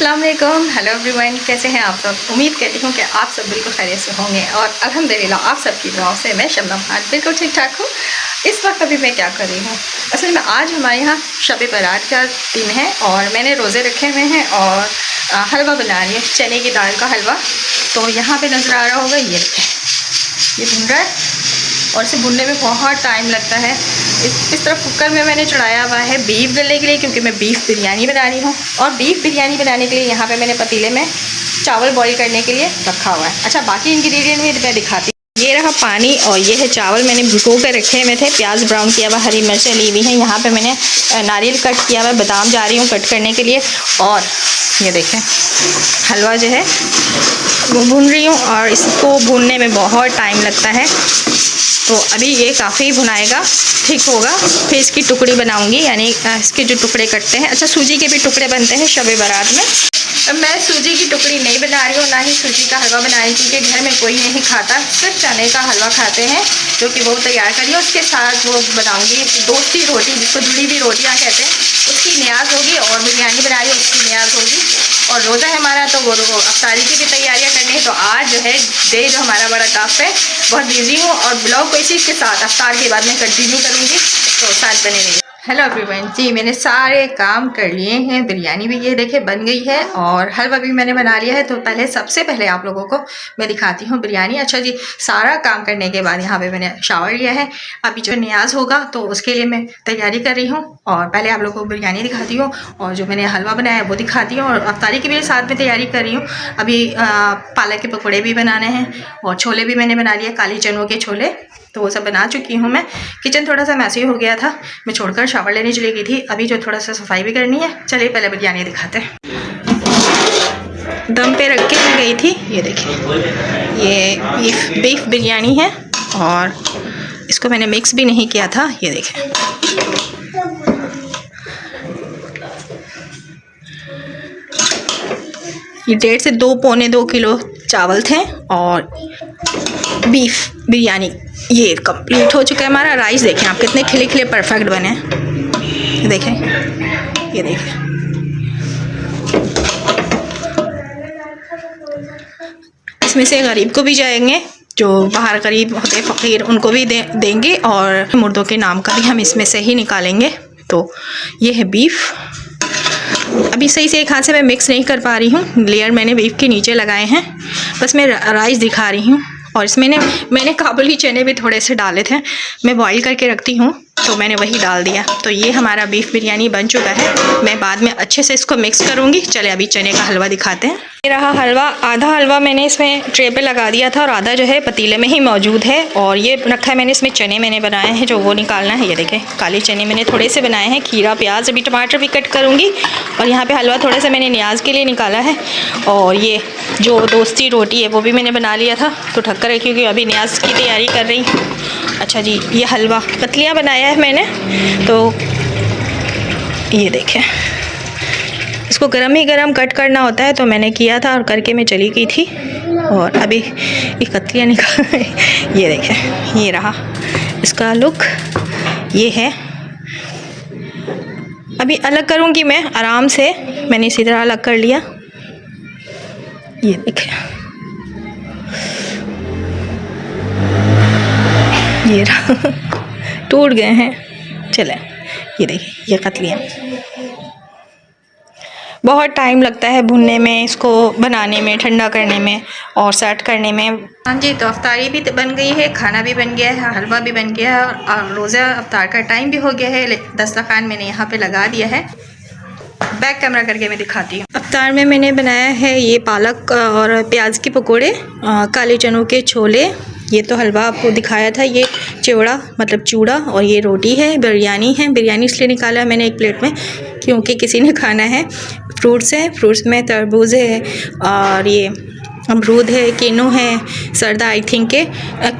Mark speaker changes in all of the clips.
Speaker 1: अस्सलाम वालेकुम, hello everyone, कैसे हैं आप सब। उम्मीद करती हूँ कि आप सब बिल्कुल खैरियत से होंगे और अल्हम्दुलिल्लाह आप सबकी दुआओं से मैं शबनम खान बिल्कुल ठीक ठाक हूँ। इस वक्त अभी मैं क्या कर रही हूँ, असल में आज हमारे यहाँ शब बारात का दिन है और मैंने रोज़े रखे हुए हैं और हलवा बना रही हूँ, चने की दाल का हलवा। तो यहाँ पर नज़र आ रहा होगा, ये भुन रहा है और इसे भुनने में बहुत टाइम लगता है। इस तरफ कुकर में मैंने चढ़ाया हुआ है बीफ गलने के लिए, क्योंकि मैं बीफ बिरयानी बना रही हूँ। और बीफ बिरयानी बनाने के लिए यहाँ पे मैंने पतीले में चावल बॉईल करने के लिए रखा हुआ है। अच्छा, बाकी इंग्रेडिएंट भी मैं दिखाती हूँ। ये रहा पानी और ये है चावल, मैंने भिगो कर रखे हुए थे। प्याज ब्राउन किया हुआ, हरी मिर्चें ली हुई हैं। यहाँ पर मैंने नारियल कट किया हुआ, बादाम जा रही हूँ कट करने के लिए। और ये देखें हलवा जो है वो भून रही हूँ और इसको भूनने में बहुत टाइम लगता है। तो अभी ये काफ़ी भुनाएगा, ठीक होगा, फिर इसकी टुकड़ी बनाऊंगी, यानी इसके जो टुकड़े कटते हैं। अच्छा, सूजी के भी टुकड़े बनते हैं शब बारात में। अब मैं सूजी की टुकड़ी नहीं बना रही हूँ, ना ही सूजी का हलवा बना रही हूँ, क्योंकि घर में कोई नहीं खाता, सिर्फ चने का हलवा खाते हैं, जो कि वो तैयार करी। उसके साथ वो बनाऊंगी दोस्ती रोटी, जिसको जुड़ी हुई रोटियाँ कहते हैं, उसकी न्याज होगी। और बिरयानी बना रही हूँ, उसकी न्याज होगी। और रोज़ा है हमारा, तो वो अफ्तारी की भी तैयारियाँ करनी है। तो आज जो है डे जो हमारा बड़ा टफ है, बहुत बिजी हूँ। और ब्लॉग को इसी के साथ अफ्तार के बाद में कंटिन्यू करूँगी, तो साथ बने रहिए। हेलो एवरीवन जी, मैंने सारे काम कर लिए हैं। बिरयानी भी ये देखे बन गई है और हलवा भी मैंने बना लिया है। तो सबसे पहले आप लोगों को मैं दिखाती हूँ बिरयानी। अच्छा जी, सारा काम करने के बाद यहाँ पे मैंने शावर लिया है। अभी जो न्याज होगा तो उसके लिए मैं तैयारी कर रही हूँ। और पहले आप लोगों को बिरयानी दिखाती हूँ और जो मैंने हलवा बनाया है वो दिखाती हूँ। और अफ्तारी की भी साथ में तैयारी कर रही हूँ। अभी पालक के पकौड़े भी बनाने हैं और छोले भी मैंने बना लिए, काली चनों के छोले, तो वो सब बना चुकी हूँ मैं। किचन थोड़ा सा मैसी हो गया था, मैं छोड़कर शावर लेने चली गई थी। अभी जो थोड़ा सा सफाई भी करनी है। चलिए पहले बिरयानी दिखाते हैं। दम पे रख के मैं गई थी। ये देखिए, ये बीफ बिरयानी है और इसको मैंने मिक्स भी नहीं किया था। ये देखें, ये 1.5 से 2 पौने 2 किलो चावल थे और बीफ बिरयानी ये कंप्लीट हो चुका है हमारा। राइस देखें आप कितने खिले खिले परफेक्ट बने। देखें, ये देखें, इसमें से गरीब को भी जाएंगे, जो बाहर गरीब होते फ़कीर, उनको भी देंगे और मुर्दों के नाम का भी हम इसमें से ही निकालेंगे। तो ये है बीफ। अभी सही से एक हाथ से मैं मिक्स नहीं कर पा रही हूँ, लेयर मैंने बीफ के नीचे लगाए हैं। बस मैं राइस दिखा रही हूँ। और इसमें मैंने काबुली चने भी थोड़े से डाले थे, मैं बॉईल करके रखती हूँ, तो मैंने वही डाल दिया। तो ये हमारा बीफ बिरयानी बन चुका है। मैं बाद में अच्छे से इसको मिक्स करूँगी। चले अभी चने का हलवा दिखाते हैं। ये रहा हलवा। आधा हलवा मैंने इसमें ट्रे पे लगा दिया था और आधा जो है पतीले में ही मौजूद है। और ये रखा है मैंने, इसमें चने मैंने बनाए हैं, जो वो निकालना है। ये देखें, काले चने मैंने थोड़े से बनाए हैं, खीरा प्याज, अभी टमाटर भी कट करूँगी। और यहाँ पे हलवा थोड़ा सा मैंने न्याज के लिए निकाला है। और ये जो दोस्ती रोटी है वो भी मैंने बना लिया था, तो ढक कर रखी, क्योंकि अभी न्याज की तैयारी कर रही हूँ। अच्छा जी, ये हलवा पतलियाँ बनाया है मैंने, तो ये देखें, इसको गरम ही गरम कट करना होता है, तो मैंने किया था और करके मैं चली गई थी। और अभी ये कतलियाँ निकाल ये देखें, ये रहा इसका लुक, ये है। अभी अलग करूँगी मैं आराम से, मैंने इसी तरह अलग कर लिया। ये देखें, ये रहा टूट गए हैं। चलें, ये देखिए, ये कतलियाँ। बहुत टाइम लगता है भुनने में, इसको बनाने में, ठंडा करने में और सेट करने में। हाँ जी, तो अफ्तारी भी बन गई है, खाना भी बन गया है, हलवा भी बन गया है और रोज़ा अफ्तार का टाइम भी हो गया है। दस्तरखान मैंने यहाँ पे लगा दिया है। बैक कैमरा करके मैं दिखाती हूँ। अफ्तार में मैंने बनाया है ये पालक और प्याज के पकोड़े, काले चनों के छोले, ये तो हलवा आपको दिखाया था, ये चिवड़ा मतलब चूड़ा, और ये रोटी है। बिरयानी है, बिरयानी इसलिए निकाला है मैंने एक प्लेट में क्योंकि किसी ने खाना है। फ्रूट्स हैं, फ्रूट्स में तरबूज है और ये अमरूद है, किन्नू है, सरदा आई थिंक के,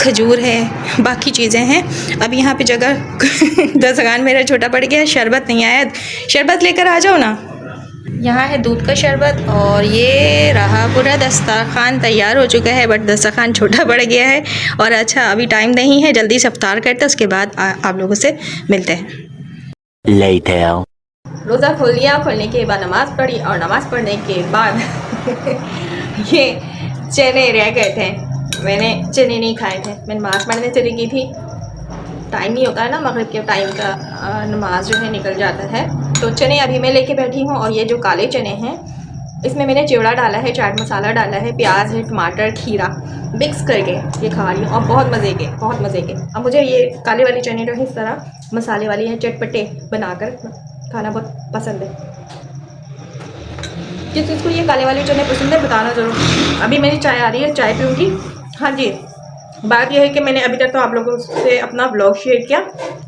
Speaker 1: खजूर है, बाकी चीज़ें हैं। अब यहाँ पे जगह दस्तरखान मेरा छोटा पड़ गया, शरबत नहीं आया, शरबत लेकर आ जाओ ना। यहाँ है दूध का शरबत और ये रहा पूरा दस्तरखान तैयार हो चुका है, बट दस्तरखान छोटा पड़ गया है। और अच्छा, अभी टाइम नहीं है, जल्दी से इफ्तार करते हैं, उसके बाद आप लोगों से मिलते हैं। रोज़ा खोल लिया, खोलने के बाद नमाज़ पढ़ी और नमाज़ पढ़ने के बाद ये चने रह गए थे, मैंने चने नहीं खाए थे। मैं नमाज़ पढ़ने चली गई थी, टाइम नहीं होता है ना, मगरिब के टाइम का नमाज जो है निकल जाता है। तो चने अभी मैं लेके बैठी हूँ और ये जो काले चने हैं इसमें मैंने चिवड़ा डाला है, चाट मसाला डाला है, प्याज है, टमाटर, खीरा मिक्स करके ये खा रही हूँ और बहुत मज़े के। अब मुझे ये काले वाली चने जो है इस तरह मसाले वाली है, चटपटे बनाकर खाना बहुत पसंद है। जिस चीज़ को ये काले वाले चने पसंद है बताना ज़रूर। अभी मेरी चाय आ रही है, चाय पीऊँगी। हाँ जी, बात यह है कि मैंने अभी तक तो आप लोगों से अपना ब्लॉग शेयर किया,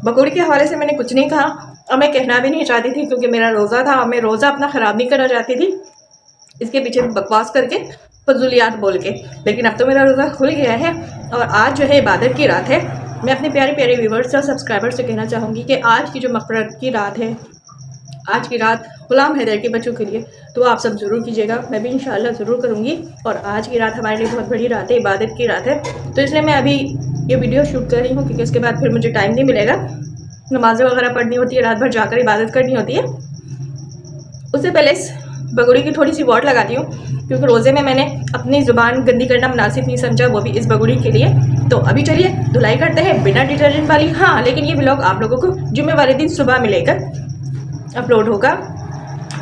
Speaker 1: बकौड़ी के हवाले से मैंने कुछ नहीं कहा और मैं कहना भी नहीं चाहती थी क्योंकि मेरा रोज़ा था और मैं रोज़ा अपना ख़राब नहीं करना चाहती थी इसके पीछे बकवास करके, फजूलियात बोल के। लेकिन अब तो मेरा रोज़ा खुल गया है और आज जो है इबादत की रात है। मैं अपने प्यारे प्यारे व्यूवर्स और सब्सक्राइबर्स से कहना चाहूँगी कि आज की जो मग़फ़िरत की रात है, आज की रात ग़ुलाम हैदर के बच्चों के लिए तो आप सब ज़रूर कीजिएगा, मैं भी इंशाअल्लाह ज़रूर करूँगी। और आज की रात हमारे लिए बहुत बड़ी रात है, इबादत की रात है, तो इसलिए मैं अभी ये वीडियो शूट कर रही हूँ क्योंकि उसके बाद फिर मुझे टाइम नहीं मिलेगा, नमाज़ें वगैरह पढ़नी होती है, रात भर जाकर इबादत करनी होती है। उससे पहले इस बगुड़ी की थोड़ी सी वॉट लगाती हूँ क्योंकि रोज़े में मैंने अपनी ज़ुबान गंदी करना मुनासिब नहीं समझा, वो भी इस बगुड़ी के लिए। तो अभी चलिए धुलाई करते हैं बिना डिटर्जेंट वाली। हाँ, लेकिन ये व्लॉग आप लोगों को जुम्मे वाले दिन सुबह मिलेगा, अपलोड होगा।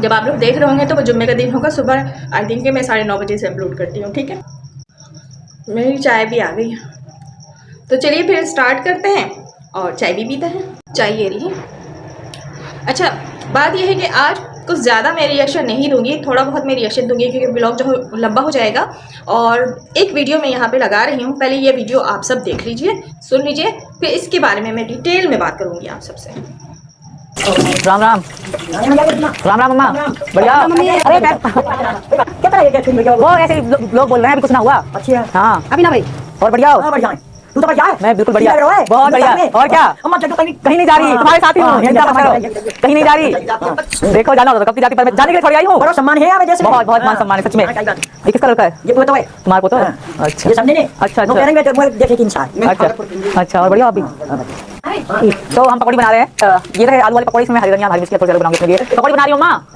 Speaker 1: जब आप लोग देख रहे होंगे तो वो जुम्मे का दिन होगा सुबह, आई थिंक मैं 9:30 बजे से अपलोड करती हूँ, ठीक है। मेरी चाय भी आ गई है, तो चलिए फिर स्टार्ट करते हैं और चाय भी पीते हैं। चाय ये रही है। अच्छा, बात यह है कि आज कुछ ज़्यादा मैं रिएक्शन नहीं दूंगी, थोड़ा बहुत मैं रिएक्शन दूंगी क्योंकि ब्लॉग जो है लंबा हो जाएगा। और एक वीडियो मैं यहाँ पे लगा रही हूँ, पहले ये वीडियो आप सब देख लीजिए, सुन लीजिए, फिर इसके बारे में मैं डिटेल में बात करूँगी आप सबसे।
Speaker 2: राम राम राम राम मम्मा, बढ़िया। अरे वो ऐसे लोग बोल रहे हैं अभी कुछ ना हुआ। अच्छा, हाँ अभी ना भाई, और बढ़िया हो? बढ़िया है, तू तो बढ़िया है। मैं बिल्कुल बढ़िया, बहुत बढ़िया। और क्या, अम्मा कहीं नहीं जा रही, तुम्हारे साथ ही हूँ, कहीं नहीं जा रही। देखो जाना होता कब की जाती, पर मैं जाने के लिए थोड़ी आई हूँ। बड़ा सम्मान है, जैसे बहुत बहुत मान सम्मान है सच में। ये किस कलर का है? ये पोतो है, तुम्हारा पोतो है? अच्छा, ये समझे नहीं? अच्छा अच्छा, और बढ़िया। अभी तो हम पकौड़ी बना रहे हैं, ये रहे आलू वाली पकौड़ी, इसमें हरी धनिया हरी मिर्च थोड़ी बनाऊंगी। इसके लिए पकौड़ी बना रही हूँ माँ,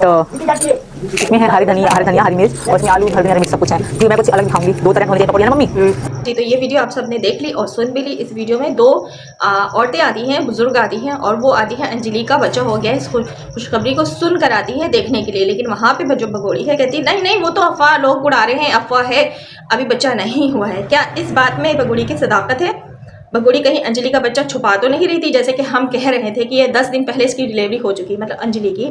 Speaker 2: तो इसमें है हरी धनिया हरी मिर्च और इसमें आलू हरी मिर्च सब कुछ है। फिर मैं कुछ अलग दिखाऊंगी, 2 तरह की होनी चाहिए पकौड़ी ना मम्मी
Speaker 1: जी। तो ये वीडियो आप सबने देख ली और सुन भी ली। इस वीडियो में 2 औरतें आती हैं, बुजुर्ग आती हैं, और वो आती हैं अंजलि का बच्चा हो गया है, इस खुशखबरी को सुन कर आती है देखने के लिए। लेकिन वहाँ पे जो भगोड़ी है कहती है नहीं वो तो अफवाह, लोग उड़ा रहे हैं, अफवाह है, अभी बच्चा नहीं हुआ है। क्या इस बात में भगोड़ी की सदाकत है? भगोड़ी कहीं अंजलि का बच्चा छुपा तो नहीं रही थी, जैसे कि हम कह रहे थे कि ये 10 दिन पहले इसकी डिलीवरी हो चुकी, मतलब अंजलि की।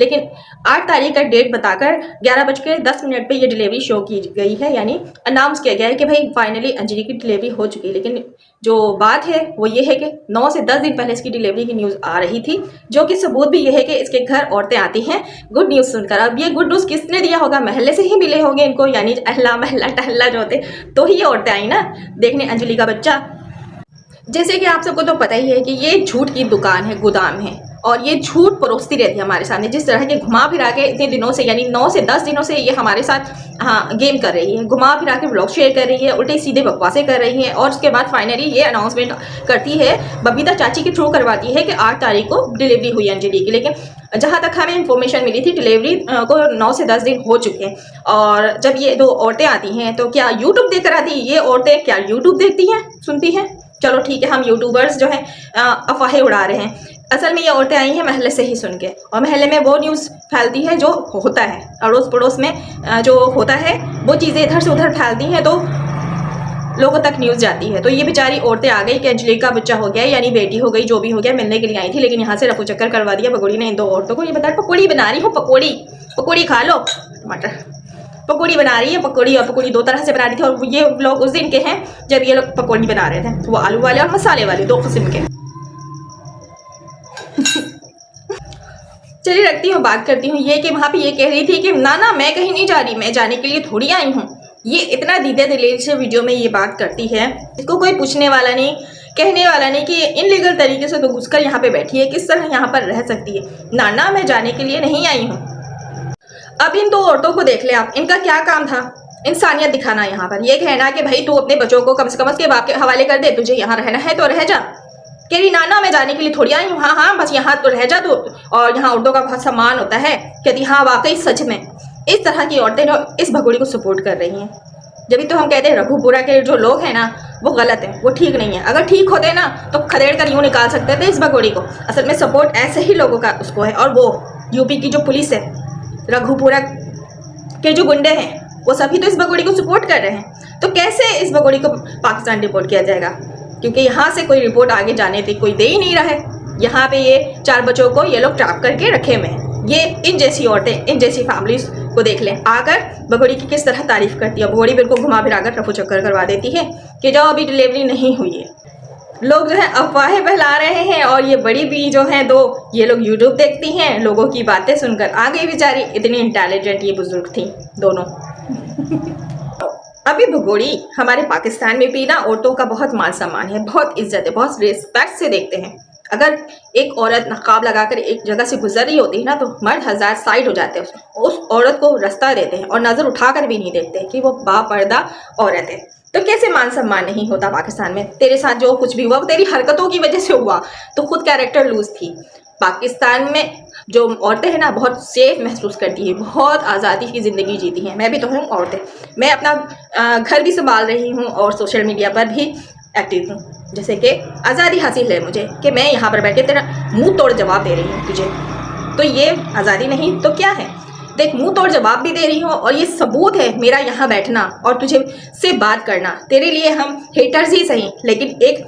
Speaker 1: लेकिन 8 तारीख का डेट बताकर 11:10 पे ये डिलीवरी शो की गई है, यानी अनाउंस किया गया है कि भाई फाइनली अंजलि की डिलीवरी हो चुकी है। लेकिन जो बात है वो ये है कि 9 से 10 दिन पहले इसकी डिलीवरी की न्यूज़ आ रही थी, जो कि सबूत भी ये है कि इसके घर औरतें आती हैं गुड न्यूज़ सुनकर। अब ये गुड न्यूज़ किसने दिया होगा? महल्ले से ही मिले होंगे इनको, यानी अहला महल्ला टहल्ला जो होते, तो ही ये औरतें आई ना देखने अंजलि का बच्चा। जैसे कि आप सबको तो पता ही है कि ये झूठ की दुकान है, गोदाम है, और ये झूठ परोसती रहती है हमारे सामने। जिस तरह के घुमा फिरा के इतने दिनों से, यानी 9 से 10 दिनों से ये हमारे साथ गेम कर रही है, घुमा फिरा के व्लॉग शेयर कर रही है, उल्टे सीधे बकवासें कर रही है, और उसके बाद फाइनली ये अनाउंसमेंट करती है, बबीता चाची के थ्रू करवाती है कि 8 तारीख को डिलीवरी हुई अंजलि की। लेकिन जहाँ तक हमें इन्फॉर्मेशन मिली थी, डिलीवरी को 9 से 10 दिन हो चुके हैं। और जब ये 2 औरतें आती हैं तो क्या यूट्यूब देखकर आती है ये औरतें? क्या यूट्यूब देखती हैं, सुनती हैं? चलो ठीक है, हम यूट्यूबर्स जो हैं अफवाहें उड़ा रहे हैं। असल में ये औरतें आई हैं महल्ले से ही सुन के, और महल्ले में वो न्यूज़ फैलती है जो होता है, अड़ोस पड़ोस में जो होता है वो चीज़ें इधर से उधर फैलती हैं तो लोगों तक न्यूज़ जाती है। तो ये बेचारी औरतें आ गई कि अंजलि का बच्चा हो गया, यानी बेटी हो गई, जो भी हो गया, मिलने के लिए आई थी। लेकिन यहाँ से रफू चक्कर करवा दिया भगोड़ी ने इन 2 औरतों को। ये बता पकौड़ी बना रही हूँ, पकौड़ी खा लो, टमाटर पकौड़ी बना रही है। पकौड़ी और पकौड़ी 2 तरह से बना रही थी, और ये लोग उस दिन के हैं जब ये लोग पकौड़ी बना रहे थे, वो आलू वाले और मसाले वाले 2 किस्म के। चलिए रखती हूँ, बात करती हूँ ये कि वहाँ पे ये कह रही थी कि ना मैं कहीं नहीं जा रही, मैं जाने के लिए थोड़ी आई हूँ। ये इतना दीदे दिलेर से वीडियो में ये बात करती है, इसको कोई पूछने वाला नहीं, कहने वाला नहीं कि ये इनलीगल तरीके से तो घुसकर यहाँ पे बैठी है, किस तरह यहाँ पर रह सकती है। ना मैं जाने के लिए नहीं आई हूँ। अब इन 2 औरतों को देख ले आप, इनका क्या काम था? इंसानियत दिखाना। यहाँ पर ये कहना कि भाई तू अपने बच्चों को कम से कम उसके बाप के हवाले कर दे, तुझे यहाँ रहना है तो रह जा, कह रही नाना मैं जाने के लिए थोड़ी आई हूँ, हाँ हाँ बस यहाँ तो रह जा तू, और यहाँ औरतों का बहुत सम्मान होता है। कहती हाँ वाकई सच में। इस तरह की औरतें जो इस भगोड़ी को सपोर्ट कर रही हैं, जब तो हम कहते हैं रघुपुरा के जो लोग हैं ना वो गलत है, वो ठीक नहीं है। अगर ठीक होते ना तो खदेड़ कर यूँ निकाल सकते थे इस भगोड़ी को। असल में सपोर्ट ऐसे ही लोगों का उसको है। और वो यूपी की जो पुलिस है, रघुपुरा के जो गुंडे हैं, वो सभी तो इस भगोड़ी को सपोर्ट कर रहे हैं। तो कैसे इस भगोड़ी को पाकिस्तान रिपोर्ट किया जाएगा, क्योंकि यहाँ से कोई रिपोर्ट आगे जाने तक कोई दे ही नहीं रहा है। यहाँ पे ये 4 बच्चों को ये लोग ट्रैप करके रखे हुए हैं। ये इन जैसी औरतें, इन जैसी फैमिलीज को देख लें आकर भगोड़ी की किस तरह तारीफ करती है। भगोड़ी बिल्कुल घुमा फिरा कर रफू चक्कर करवा देती है कि जाओ अभी डिलीवरी नहीं हुई है। लोग जो है अफवाहें फैला रहे हैं, और ये बड़ी भी जो है 2 ये लोग यूट्यूब देखती हैं, लोगों की बातें सुनकर आ गई बेचारी। इतनी इंटेलिजेंट ये बुजुर्ग थी दोनों। अभी भगोड़ी हमारे पाकिस्तान में भी ना औरतों का बहुत मान सम्मान है, बहुत इज्जत है, बहुत रिस्पेक्ट से देखते हैं। अगर एक औरत नकाब लगाकर एक जगह से गुजर रही होती है ना तो मर्द 1000 साइड हो जाते हैं, उस औरत को रास्ता देते हैं और नज़र उठाकर भी नहीं देखते कि वो बापर्दा औरत है। तो कैसे मान सम्मान नहीं होता पाकिस्तान में? तेरे साथ जो कुछ भी हुआ वो तेरी हरकतों की वजह से हुआ, तो खुद कैरेक्टर लूज थी। पाकिस्तान में जो औरतें हैं ना बहुत सेफ महसूस करती है, बहुत आज़ादी की ज़िंदगी जीती हैं। मैं भी तो हूँ औरतें, मैं अपना घर भी संभाल रही हूँ और सोशल मीडिया पर भी एक्टिव हूँ। जैसे कि आज़ादी हासिल है मुझे कि मैं यहाँ पर बैठे तेरा मुंह तोड़ जवाब दे रही हूँ तुझे, तो ये आज़ादी नहीं तो क्या है? देख, मुंह तोड़ जवाब भी दे रही हूँ और ये सबूत है मेरा यहाँ बैठना और तुझे से बात करना। तेरे लिए हम हेटर्स ही सही, लेकिन एक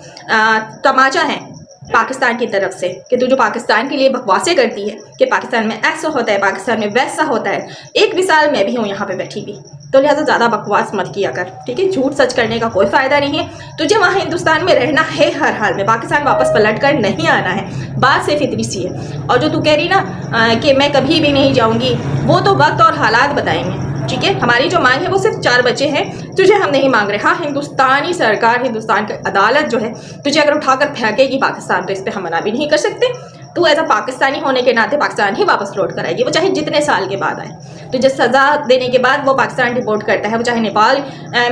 Speaker 1: तमाचा है पाकिस्तान की तरफ से कि तू जो पाकिस्तान के लिए बकवासें करती है कि पाकिस्तान में ऐसा होता है, पाकिस्तान में वैसा होता है। एक मिसाल मैं भी हूँ यहाँ पे बैठी हुई, तो लिहाजा ज़्यादा बकवास मत किया कर, ठीक है? झूठ सच करने का कोई फ़ायदा नहीं है। तुझे वहाँ हिंदुस्तान में रहना है हर हाल में, पाकिस्तान वापस पलट कर नहीं आना है। बात सिर्फ इतनी सी है। और जो तू कह रही ना कि मैं कभी भी नहीं जाऊँगी, वो तो वक्त और हालात बताएंगे, ठीक है? हमारी जो मांग है वो सिर्फ 4 बच्चे हैं, तुझे हम नहीं मांग रहे। हाँ, हिंदुस्तानी सरकार, हिंदुस्तान की अदालत जो है तुझे अगर उठाकर फेंकेगी पाकिस्तान तो इस पर हम मना भी नहीं कर सकते। तू एज अ पाकिस्तानी होने के नाते पाकिस्तान ही वापस लौट कर आएगी, वो चाहे जितने साल के बाद आए। तुझे सज़ा देने के बाद वो पाकिस्तान रिपोर्ट करता है, वो चाहे नेपाल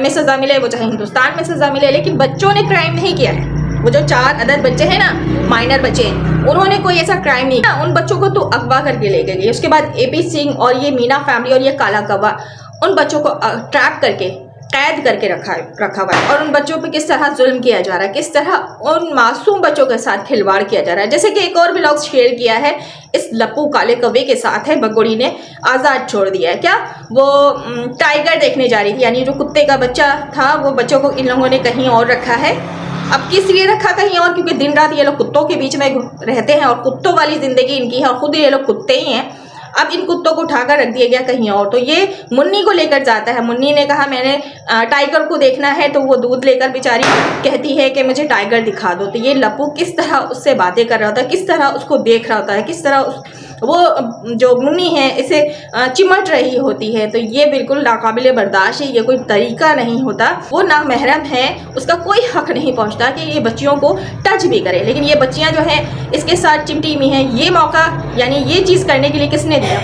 Speaker 1: में सज़ा मिले, वो चाहे हिंदुस्तान में सज़ा मिले, लेकिन बच्चों ने क्राइम नहीं किया है। वो जो 4 अदर बच्चे हैं ना, माइनर बच्चे हैं, उन्होंने कोई ऐसा क्राइम नहीं किया। उन बच्चों को तो अगवा करके ले गई। उसके बाद AP सिंह और ये मीना फैमिली और ये काला कौवा, उन बच्चों को ट्रैप करके कैद करके रखा हुआ है। और उन बच्चों पे किस तरह जुल्म किया जा रहा है, किस तरह उन मासूम बच्चों के साथ खिलवाड़ किया जा रहा है। जैसे कि एक और व्लॉग शेयर किया है इस लप्पू काले कौवे के साथ है, भगोड़ी ने आज़ाद छोड़ दिया है। क्या वो टाइगर देखने जा रही थी, यानी जो कुत्ते का बच्चा था, वो बच्चों को इन लोगों ने कहीं और रखा है। अब किस लिए रखा कहीं और? क्योंकि दिन रात ये लोग कुत्तों के बीच में रहते हैं और कुत्तों वाली ज़िंदगी इनकी है और खुद ये लोग कुत्ते ही हैं। अब इन कुत्तों को उठाकर रख दिया गया कहीं और। तो ये मुन्नी को लेकर जाता है। मुन्नी ने कहा मैंने टाइगर को देखना है, तो वो दूध लेकर बेचारी कहती है कि मुझे टाइगर दिखा दो। तो ये लप्पू किस तरह उससे बातें कर रहा होता है, किस तरह उसको देख रहा होता है, किस तरह वो जो मुन्नी है इसे चिमट रही होती है। तो ये बिल्कुल नाकाबिले बर्दाश्त है, ये कोई तरीका नहीं होता। वो नामहरम है, उसका कोई हक नहीं पहुंचता कि ये बच्चियों को टच भी करे, लेकिन ये बच्चियां जो हैं इसके साथ चिमटी हुई हैं। ये मौका यानी ये चीज़ करने के लिए किसने दिया?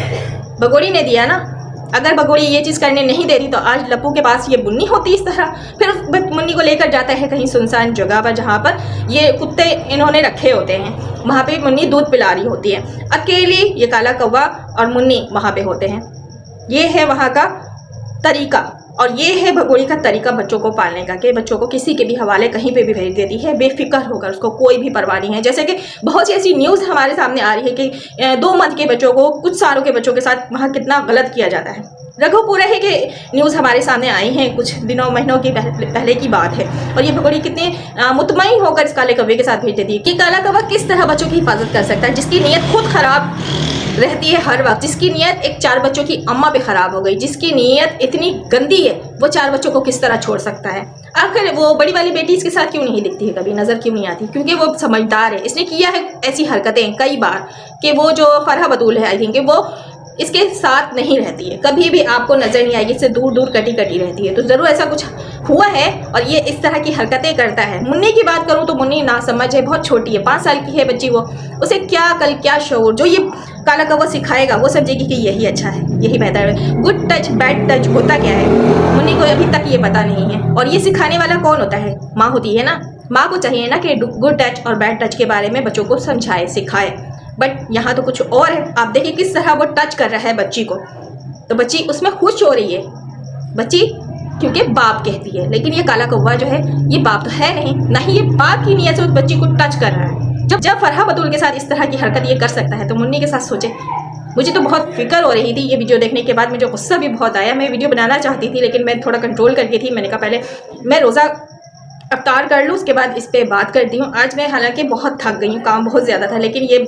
Speaker 1: भगोड़ी ने दिया ना। अगर भगोड़ी ये चीज़ करने नहीं दे रही तो आज लप्पू के पास ये मुन्नी होती इस तरह। फिर उस मुन्नी को लेकर जाता है कहीं सुनसान जगह पर जहाँ पर ये कुत्ते इन्होंने रखे होते हैं, वहाँ पे मुन्नी दूध पिला रही होती है अकेली। ये काला कौवा और मुन्नी वहाँ पे होते हैं। ये है वहाँ का तरीका, और ये है भगोड़ी का तरीका बच्चों को पालने का, कि बच्चों को किसी के भी हवाले कहीं पे भी भेज देती है बेफिक्र होकर, उसको कोई भी परवाह नहीं है। जैसे कि बहुत सी ऐसी न्यूज़ हमारे सामने आ रही है कि 2 मंथ के बच्चों को, कुछ सालों के बच्चों के साथ वहाँ कितना गलत किया जाता है। रघुपुरा ही के न्यूज़ हमारे सामने आई हैं, कुछ दिनों महीनों की पहले की बात है। और ये भगोड़ी कितने मुतमईन होकर इस काले कौवे के साथ भेज देती है कि काला कौवा किस तरह बच्चों की हिफाजत कर सकता है, जिसकी नीयत खुद ख़राब रहती है हर वक्त, जिसकी नीयत एक 4 बच्चों की अम्मा पे ख़राब हो गई, जिसकी नीयत इतनी गंदी है, वो 4 बच्चों को किस तरह छोड़ सकता है? आखिर वो बड़ी वाली बेटी इसके साथ क्यों नहीं दिखती है, कभी नज़र क्यों नहीं आती? क्योंकि वो समझदार है। इसने किया है ऐसी हरकतें कई बार कि वो जो फरहा बतूल है, आई थिंक वो इसके साथ नहीं रहती है, कभी भी आपको नज़र नहीं आएगी, इससे दूर दूर कटी कटी रहती है। तो ज़रूर ऐसा कुछ हुआ है और ये इस तरह की हरकतें करता है। मुन्नी की बात करूँ तो मुन्नी नासमझ है, बहुत छोटी है, 5 साल की है बच्ची। वो उसे क्या अकल, क्या शऊर, जो ये काला कौवा सिखाएगा वो समझेगी कि यही अच्छा है, यही बेहतर है। गुड टच बैड टच होता क्या है मुन्नी को अभी तक ये पता नहीं है। और ये सिखाने वाला कौन होता है? माँ होती है ना। माँ को चाहिए ना कि गुड टच और बैड टच के बारे में बच्चों को समझाए सिखाए, बट यहाँ तो कुछ और है। आप देखिए किस तरह वो टच कर रहा है बच्ची को, तो बच्ची उसमें खुश हो रही है, बच्ची क्योंकि बाप कहती है। लेकिन ये काला कौवा जो है ये बाप तो है नहीं, ना ही ये बाप की नीयत से उस बच्ची को टच कर रहा है। जब फरहा बतूल के साथ इस तरह की हरकत ये कर सकता है तो मुन्नी के साथ सोचे। मुझे तो बहुत फिक्र हो रही थी ये वीडियो देखने के बाद, मुझे गुस्सा भी बहुत आया। मैं वीडियो बनाना चाहती थी लेकिन मैं थोड़ा कंट्रोल करके थी। मैंने कहा पहले मैं रोज़ा अफ्तार कर लूँ, उसके बाद इस पर बात करती हूँ। आज मैं हालांकि बहुत थक गई हूँ, काम बहुत ज़्यादा था, लेकिन ये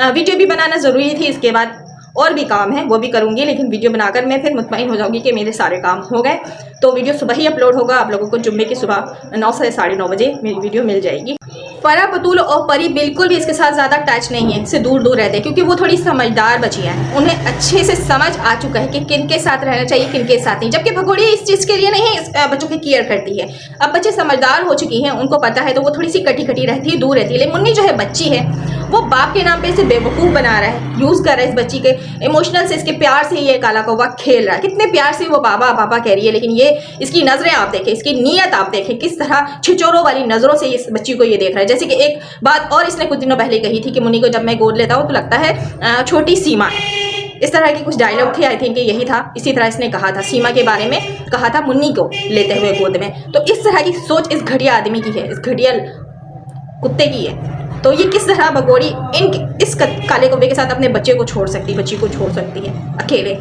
Speaker 1: वीडियो भी बनाना ज़रूरी थी। इसके बाद और भी काम है वो भी करूँगी, लेकिन वीडियो बनाकर मैं फिर मुतमईन हो जाऊँगी कि मेरे सारे काम हो गए। तो वीडियो सुबह ही अपलोड होगा, आप लोगों को जुम्मे की सुबह 9 से 9:30 बजे मेरी वीडियो मिल जाएगी। फरहा बतूल और परी बिल्कुल भी इसके साथ ज़्यादा टच नहीं है, इससे दूर दूर रहते हैं, क्योंकि वो थोड़ी समझदार बच्चियाँ हैं। उन्हें अच्छे से समझ आ चुका है कि किन के साथ रहना चाहिए, किन के साथ नहीं। जबकि भगोड़ी इस चीज़ के लिए नहीं बच्चों की केयर करती है। अब बच्चे समझदार हो चुकी हैं, उनको पता है, तो वो थोड़ी सी कटी कटी रहती है, दूर रहती है। लेकिन मुन्नी जो है बच्ची है, वो बाप के नाम पे इसे बेवकूफ़ बना रहा है, यूज़ कर रहा है इस बच्ची के इमोशनल से, इसके प्यार से ये काला कौवा खेल रहा है। कितने प्यार से वो बाबा बाबा कह रही है, लेकिन ये इसकी नज़रें आप देखें, इसकी नीयत आप देखें, किस तरह छिचोरों वाली नज़रों से इस बच्ची को ये देख रहा है। जैसे कि एक बात और इसने कुछ दिनों पहले कही थी कि मुन्नी को जब मैं गोद लेता हूँ तो लगता है छोटी सीमा है। इस तरह के कुछ डायलॉग थे, आई थिंक यही था। इसी तरह इसने कहा था, सीमा के बारे में कहा था मुन्नी को लेते हुए गोद में। तो इस तरह की सोच इस घटिया आदमी की है, इस घटिया कुत्ते की है। तो ये किस तरह भगोड़ी इस काले कौवे के साथ अपने बच्चे को छोड़ सकती, बच्ची को छोड़ सकती है अकेले।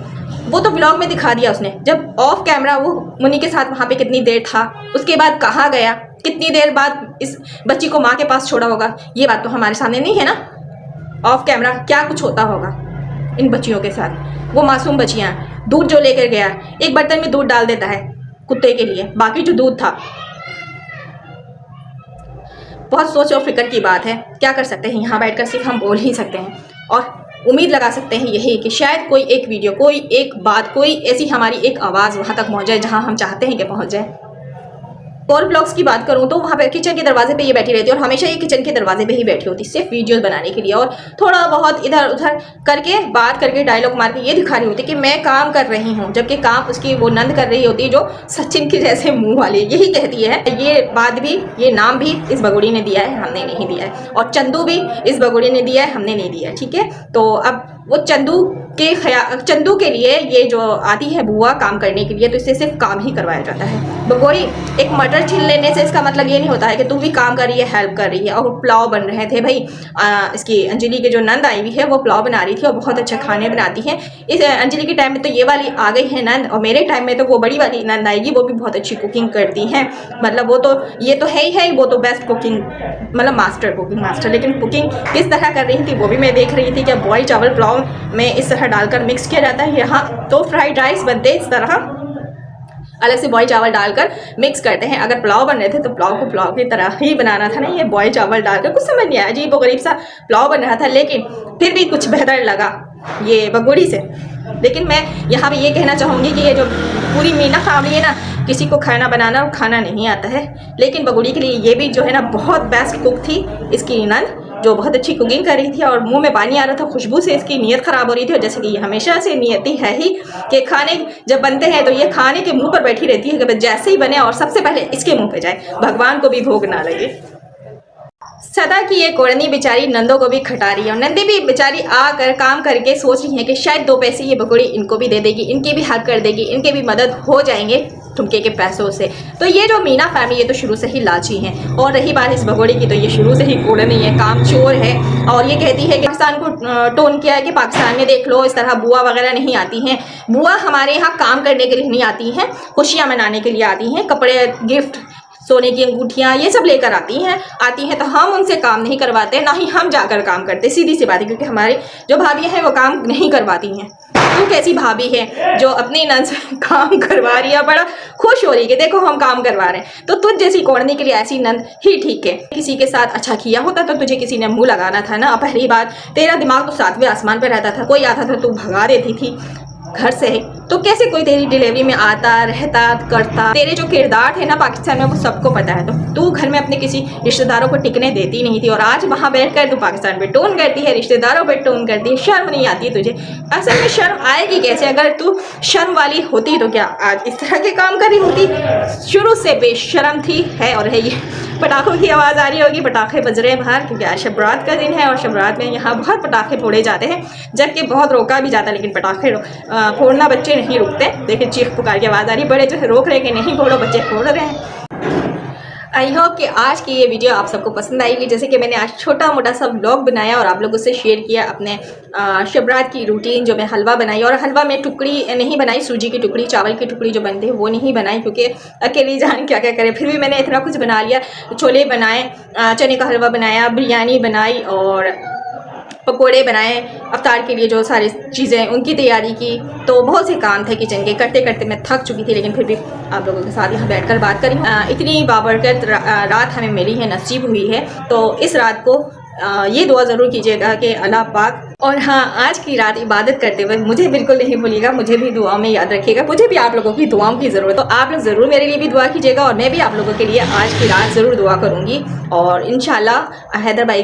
Speaker 1: वो तो व्लॉग में दिखा दिया उसने, जब ऑफ कैमरा वो मुन्नी के साथ वहाँ पे कितनी देर था, उसके बाद कहाँ गया, कितनी देर बाद इस बच्ची को माँ के पास छोड़ा होगा, ये बात तो हमारे सामने नहीं है ना। ऑफ कैमरा क्या कुछ होता होगा इन बच्चियों के साथ। वो मासूम बच्चियाँ, दूध जो लेकर गया, एक बर्तन में दूध डाल देता है कुत्ते के लिए, बाकी जो दूध था। बहुत सोच और फिक्र की बात है। क्या कर सकते हैं, यहाँ बैठकर सिर्फ हम बोल ही सकते हैं और उम्मीद लगा सकते हैं यही कि शायद कोई एक वीडियो, कोई एक बात, कोई ऐसी हमारी एक आवाज़ वहाँ तक पहुँच जाए जहाँ हम चाहते हैं कि पहुँच जाए। और ब्लॉग्स की बात करूँ तो वहाँ पर किचन के दरवाजे पे ये बैठी रहती है और हमेशा ये किचन के दरवाजे पे ही बैठी होती, सिर्फ वीडियोस बनाने के लिए, और थोड़ा बहुत इधर उधर करके बात करके डायलॉग मार के ये दिखा रही होती कि मैं काम कर रही हूँ, जबकि काम उसकी वो नंद कर रही होती है जो सचिन के जैसे मुँह वाली, यही कहती है। ये बात भी, ये नाम भी इस बगुड़ी ने दिया है, हमने नहीं दिया है, और चंदू भी इस बगुड़ी ने दिया है, हमने नहीं दिया है, ठीक है। तो अब वो चंदू के लिए ये जो आती है बुआ काम करने के लिए, तो इससे सिर्फ काम ही करवाया जाता है। बगोड़ी एक मटर छील लेने से इसका मतलब ये नहीं होता है कि तू भी काम कर रही है, हेल्प कर रही है। और पुलाव बन रहे थे भाई, इसकी अंजलि के जो नंद आई हुई है वो पुलाव बना रही थी और बहुत अच्छा खाने बनाती है। इस अंजलि के टाइम में तो ये वाली आ गई है नंद, और मेरे टाइम में तो वो बड़ी वाली नंद आएगी, वो भी बहुत अच्छी कुकिंग करती हैं। मतलब वो तो ये तो है ही है, वो तो बेस्ट कुकिंग, मतलब मास्टर, कुकिंग मास्टर। लेकिन कुकिंग किस तरह कर रही थी वो भी मैं देख रही थी। क्या बॉयल चावल पुलाव में इस तरह डालकर मिक्स किया जाता है, यहाँ तो फ्राइड राइस बनते इस तरह अलग से बॉयल चावल डालकर मिक्स करते हैं। अगर पुलाव बन रहे थे तो पुलाव को पुलाव की तरह ही बनाना था ना, ये बॉयल चावल डालकर कुछ समझ नहीं आया, अजीब गरीब सा पुलाव बन रहा था, लेकिन फिर भी कुछ बेहतर लगा ये बगोड़ी से। लेकिन मैं यहाँ पे ये कहना चाहूँगी कि ये जो पूरी मीना फैमिली है ना, किसी को खाना बनाना और खाना नहीं आता है, लेकिन बगोड़ी के लिए ये भी जो है ना बहुत बेस्ट कुक थी इसकी नंद, जो बहुत अच्छी कुकिंग कर रही थी और मुंह में पानी आ रहा था खुशबू से, इसकी नीयत ख़राब हो रही थी। और जैसे कि ये हमेशा से नियति है ही कि खाने जब बनते हैं तो ये खाने के मुंह पर बैठी रहती है कि जैसे ही बने और सबसे पहले इसके मुंह पे जाए, भगवान को भी भोग ना लगे। सदा की ये कोड़नी बेचारी नंदों को भी खटा रही है, और नंदी भी बेचारी आकर काम करके सोच रही है कि शायद 2 पैसे ये बगोड़ी इनको भी दे देगी, इनकी भी हेल्प कर देगी, इनके भी मदद हो जाएंगे ठुमके के पैसों से। तो ये जो मीना फैमिली ये तो शुरू से ही लालची हैं। और रही बात इस बगोड़ी की, तो ये शुरू से ही कोड़नी है, काम चोर है, और ये कहती है कि पाकिस्तान को टोन किया है कि पाकिस्तान में देख लो इस तरह बुआ वगैरह नहीं आती हैं। बुआ हमारे यहाँ काम करने के लिए नहीं आती हैं, खुशियाँ मनाने के लिए आती हैं, कपड़े, गिफ्ट, सोने की अंगूठियाँ ये सब लेकर आती हैं तो हम उनसे काम नहीं करवाते, ना ही हम जाकर काम करते, सीधी सी बात है। क्योंकि हमारी जो भाभी हैं वो काम नहीं करवाती हैं। तू कैसी भाभी है जो अपनी नंद से काम करवा रही है, बड़ा खुश हो रही है कि देखो हम काम करवा रहे हैं। तो तुझ जैसी कोड़ने के लिए ऐसी नंद ही ठीक है। किसी के साथ अच्छा किया होता तो तुझे किसी ने मुंह लगाना था ना। पहली बात, तेरा दिमाग तो 7वें आसमान पर रहता था, कोई आता था तू भगा देती थी घर से, तो कैसे कोई तेरी डिलीवरी में आता रहता करता। तेरे जो किरदार थे ना पाकिस्तान में वो सबको पता है। तो तू घर में अपने किसी रिश्तेदारों को टिकने देती नहीं थी, और आज वहाँ बैठकर तू पाकिस्तान पे टोन करती है, रिश्तेदारों पे टोन करती है। शर्म नहीं आती तुझे? असल में शर्म आएगी कैसे? अगर तू शर्म वाली होती तो क्या आज इस तरह के काम कर रही होती? शुरू से बेशर्म थी, है और है ये। पटाखों की आवाज़ आ रही होगी, पटाखे बज रहे हैं बाहर, क्योंकि आज शब रात का दिन है और शब रात में यहाँ बहुत पटाखे फोड़े जाते हैं, जबकि बहुत रोका भी जाता है, लेकिन पटाखे फोड़ना बच्चे नहीं रुकते। देखिए चीख पुकार की आवाज़ आ रही है, बड़े जो है रोक रहे हैं कि नहीं फोड़ो, बच्चे फोड़ रहे हैं। आई होप कि आज की ये वीडियो आप सबको पसंद आएगी। जैसे कि मैंने आज छोटा मोटा सा व्लॉग बनाया और आप लोगों से शेयर किया अपने शब रात की रूटीन, जो मैं हलवा बनाई, और हलवा में टुकड़ी नहीं बनाई, सूजी की टुकड़ी, चावल की टुकड़ी जो बनती है वो नहीं बनाई, क्योंकि अकेली जान क्या क्या करे। फिर भी मैंने इतना कुछ बना लिया, छोले बनाए, चने का हलवा बनाया, बिरयानी बनाई और पकोड़े बनाए, अफ्तार के लिए जो सारी चीज़ें उनकी तैयारी की। तो बहुत से काम थे किचन के, करते करते मैं थक चुकी थी, लेकिन फिर भी आप लोगों के साथ यहाँ बैठकर बात करी। इतनी बाबरकत रात हमें मिली है, नसीब हुई है। तो इस रात को ये दुआ ज़रूर कीजिएगा कि अल्लाह पाक, और हाँ, आज की रात इबादत करते हुए मुझे बिल्कुल नहीं भूलिएगा, मुझे भी दुआ में याद रखिएगा। मुझे भी आप लोगों की दुआओं की ज़रूरत है, तो आप लोग ज़रूर मेरे लिए भी दुआ कीजिएगा और मैं भी आप लोगों के लिए आज की रात ज़रूर दुआ करूँगी। और इंशाल्लाह हैदर भाई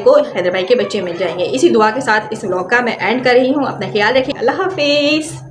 Speaker 1: के बच्चे मिल जाएंगे। इसी दुआ के साथ इस व्लॉग का मैं एंड कर रही हूँ। अपना ख्याल रखिए। अल्लाह हाफिज़।